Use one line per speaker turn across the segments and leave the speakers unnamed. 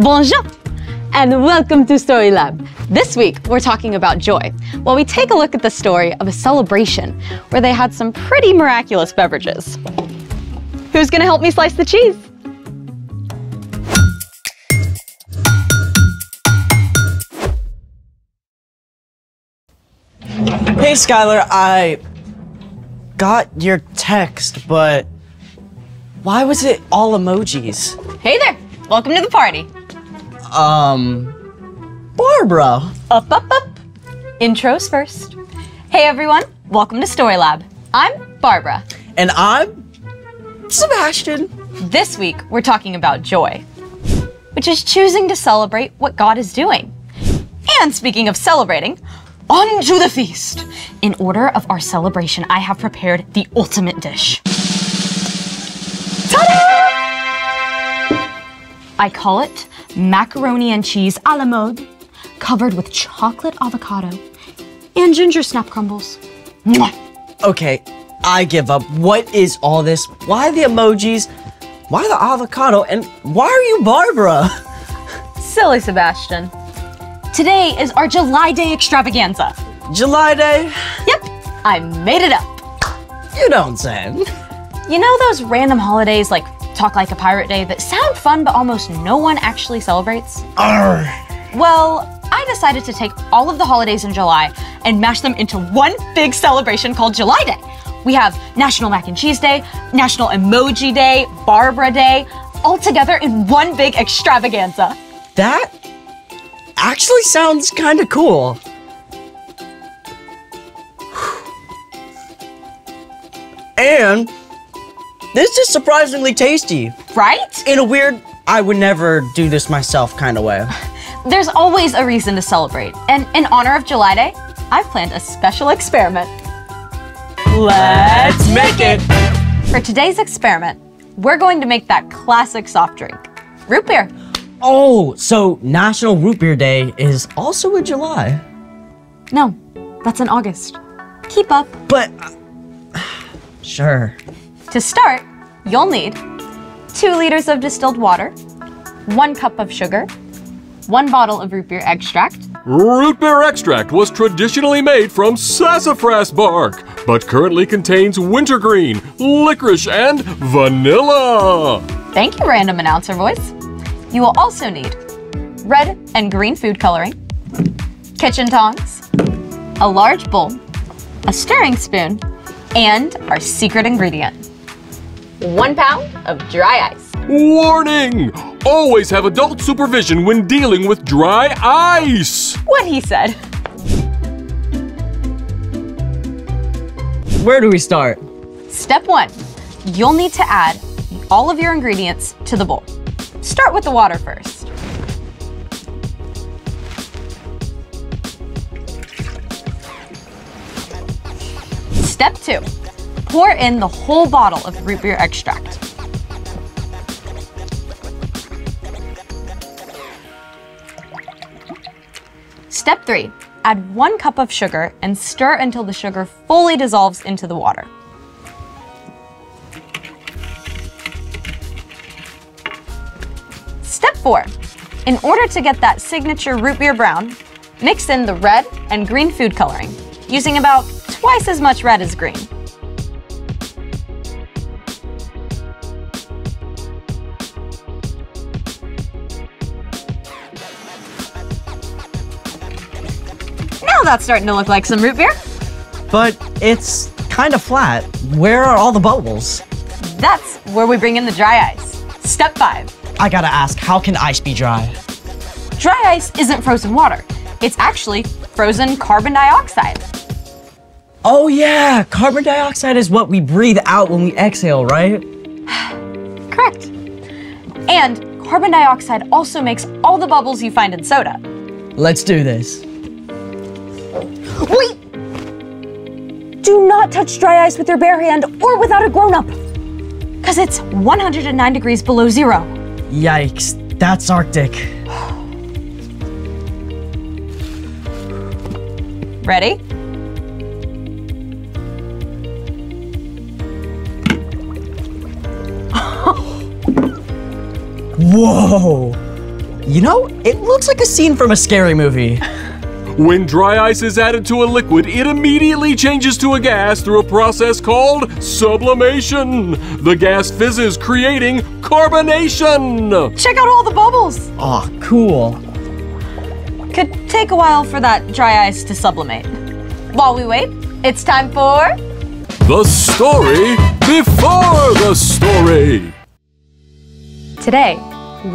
Bonjour, and welcome to Story Lab. This week, we're talking about joy, while we take a look at the story of a celebration where they had some pretty miraculous beverages. Who's gonna help me slice the cheese?
Hey Skylar, I got your text, but why was it all emojis?
Hey there, welcome to the party.
Barbara.
Up. Intros first. Hey everyone, welcome to Story Lab. I'm Barbara.
And I'm Sebastian.
This week, we're talking about joy, which is choosing to celebrate what God is doing. And speaking of celebrating, on to the feast. In order of our celebration, I have prepared the ultimate dish. Ta-da! I call it macaroni and cheese a la mode, covered with chocolate avocado and ginger snap crumbles. Mwah!
Okay, I give up. What is all this? Why the emojis? Why the avocado? And why are you Barbara?
Silly Sebastian. Today is our July Day extravaganza.
July Day?
Yep, I made it up.
You don't say.
You know those random holidays like Talk Like a Pirate Day that sound fun but almost no one actually celebrates?
Arr.
Well, I decided to take all of the holidays in July and mash them into one big celebration called July Day. We have National Mac and Cheese Day, National Emoji Day, Barbara Day, all together in one big extravaganza.
That actually sounds kind of cool. And this is surprisingly tasty.
Right?
In a weird, I would never do this myself kind of way.
There's always a reason to celebrate, and in honor of July Day, I've planned a special experiment. Let's make it! For today's experiment, we're going to make that classic soft drink, root beer.
Oh, so National Root Beer Day is also in July.
No, that's in August. Keep up.
But, sure.
To start, you'll need 2 liters of distilled water, 1 cup of sugar, 1 bottle of root beer extract.
Root beer extract was traditionally made from sassafras bark, but currently contains wintergreen, licorice, and vanilla.
Thank you, random announcer voice. You will also need red and green food coloring, kitchen tongs, a large bowl, a stirring spoon, and our secret ingredient, 1 pound of dry ice.
Warning! Always have adult supervision when dealing with dry ice.
What he said.
Where do we start?
Step 1, you'll need to add all of your ingredients to the bowl. Start with the water first. Step 2, pour in the whole bottle of root beer extract. Step 3, add 1 cup of sugar and stir until the sugar fully dissolves into the water. Step 4, in order to get that signature root beer brown, mix in the red and green food coloring, using about twice as much red as green. Now that's starting to look like some root beer.
But it's kind of flat. Where are all the bubbles?
That's where we bring in the dry ice. Step 5.
I gotta ask, how can ice be dry?
Dry ice isn't frozen water. It's actually frozen carbon dioxide.
Oh yeah, carbon dioxide is what we breathe out when we exhale, right?
Correct. And carbon dioxide also makes all the bubbles you find in soda.
Let's do this.
Wait! Do not touch dry ice with your bare hand or without a grown-up, because it's 109 degrees below zero.
Yikes, that's Arctic.
Ready?
Whoa! You know, it looks like a scene from a scary movie.
When dry ice is added to a liquid, it immediately changes to a gas through a process called sublimation. The gas fizzes, creating carbonation.
Check out all the bubbles.
Aw, cool.
Could take a while for that dry ice to sublimate. While we wait, it's time for...
The story before the story.
Today,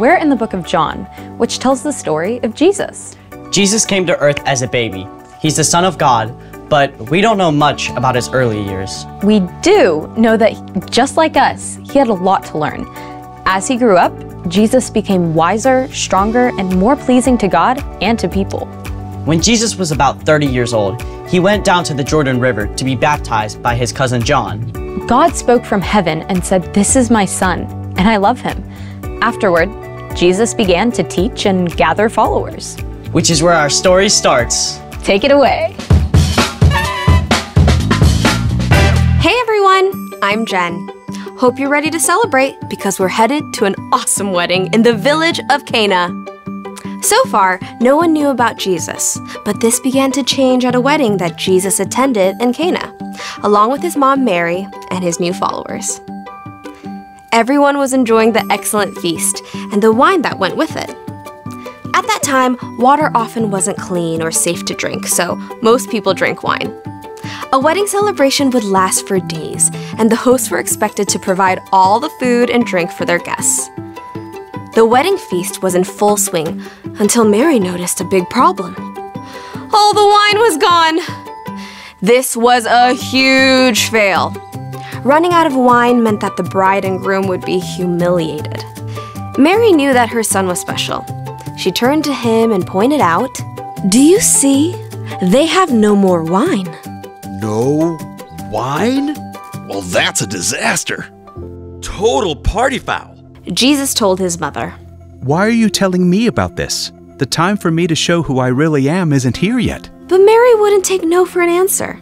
we're in the book of John, which tells the story of Jesus.
Jesus came to earth as a baby. He's the Son of God, but we don't know much about his early years.
We do know that, just like us, he had a lot to learn. As he grew up, Jesus became wiser, stronger, and more pleasing to God and to people.
When Jesus was about 30 years old, he went down to the Jordan River to be baptized by his cousin John.
God spoke from heaven and said, "This is my son, and I love him." Afterward, Jesus began to teach and gather followers.
Which is where our story starts.
Take it away.
Hey everyone, I'm Jen. Hope you're ready to celebrate because we're headed to an awesome wedding in the village of Cana. So far, no one knew about Jesus, but this began to change at a wedding that Jesus attended in Cana, along with his mom Mary and his new followers. Everyone was enjoying the excellent feast and the wine that went with it. At that time, water often wasn't clean or safe to drink, so most people drank wine. A wedding celebration would last for days, and the hosts were expected to provide all the food and drink for their guests. The wedding feast was in full swing until Mary noticed a big problem. All the wine was gone! This was a huge fail. Running out of wine meant that the bride and groom would be humiliated. Mary knew that her son was special. She turned to him and pointed out, "Do you see? They have no more wine."
No wine? Well, that's a disaster. Total party foul.
Jesus told his mother,
Why are you telling me about this? The time for me to show who I really am isn't here yet.
but Mary wouldn't take no for an answer.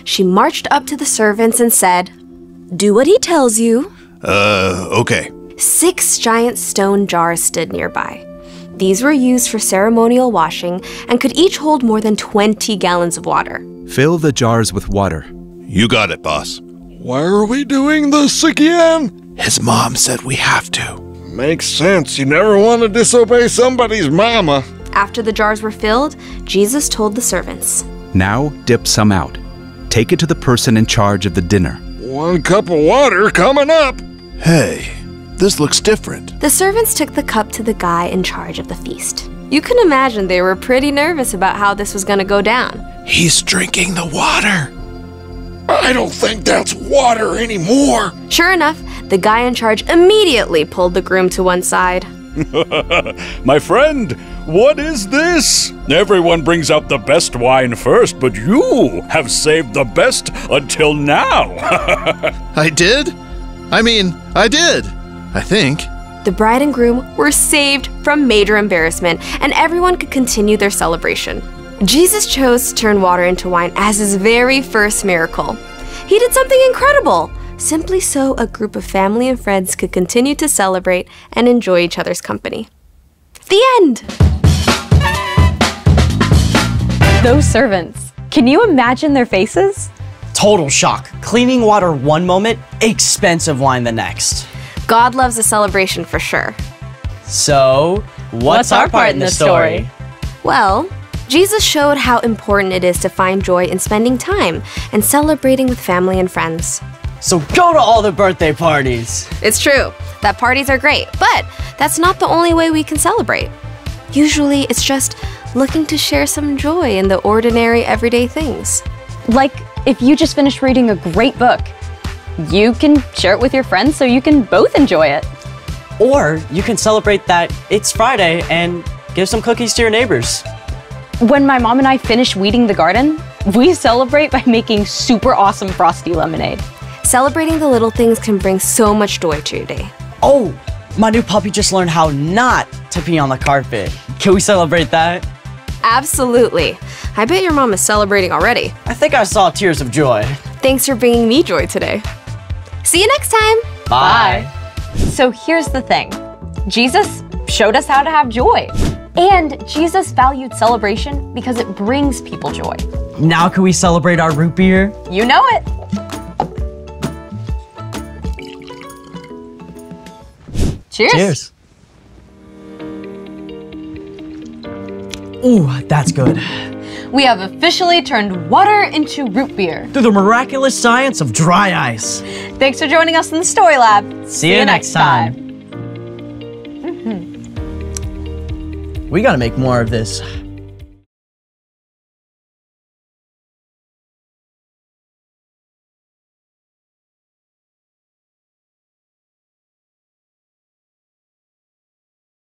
She marched up to the servants and said, "Do what he tells you."
Okay.
6 giant stone jars stood nearby. These were used for ceremonial washing and could each hold more than 20 gallons of water.
Fill the jars with water.
You got it, boss. Why are we doing this again? His mom said we have to.
Makes sense. You never want to disobey somebody's mama.
After the jars were filled, Jesus told the servants,
Now dip some out. Take it to the person in charge of the dinner.
1 cup of water coming up.
Hey, this looks different.
The servants took the cup to the guy in charge of the feast. You can imagine they were pretty nervous about how this was going to go down.
He's drinking the water.
I don't think that's water anymore.
Sure enough, the guy in charge immediately pulled the groom to one side.
My friend, what is this? Everyone brings out the best wine first, but you have saved the best until now.
I did? I did. I think.
The bride and groom were saved from major embarrassment, and everyone could continue their celebration. Jesus chose to turn water into wine as his very first miracle. He did something incredible, simply so a group of family and friends could continue to celebrate and enjoy each other's company. The end!
Those servants, can you imagine their faces?
Total shock. Cleaning water one moment, expensive wine the next.
God loves a celebration for sure.
So, what's our part in the story?
Well, Jesus showed how important it is to find joy in spending time and celebrating with family and friends.
So go to all the birthday parties.
It's true that parties are great, but that's not the only way we can celebrate. Usually, it's just looking to share some joy in the ordinary, everyday things.
Like if you just finished reading a great book, you can share it with your friends so you can both enjoy it.
Or you can celebrate that it's Friday and give some cookies to your neighbors.
When my mom and I finish weeding the garden, we celebrate by making super awesome frosty lemonade.
Celebrating the little things can bring so much joy to your day.
Oh, my new puppy just learned how not to pee on the carpet. Can we celebrate that?
Absolutely. I bet your mom is celebrating already.
I think I saw tears of joy.
Thanks for bringing me joy today. See you next time.
Bye.
So here's the thing. Jesus showed us how to have joy. And Jesus valued celebration because it brings people joy.
Now can we celebrate our root beer?
You know it. Cheers.
Cheers. Ooh, that's good.
We have officially turned water into root beer.
Through the miraculous science of dry ice.
Thanks for joining us in the Story Lab.
See you next time. We gotta make more of this.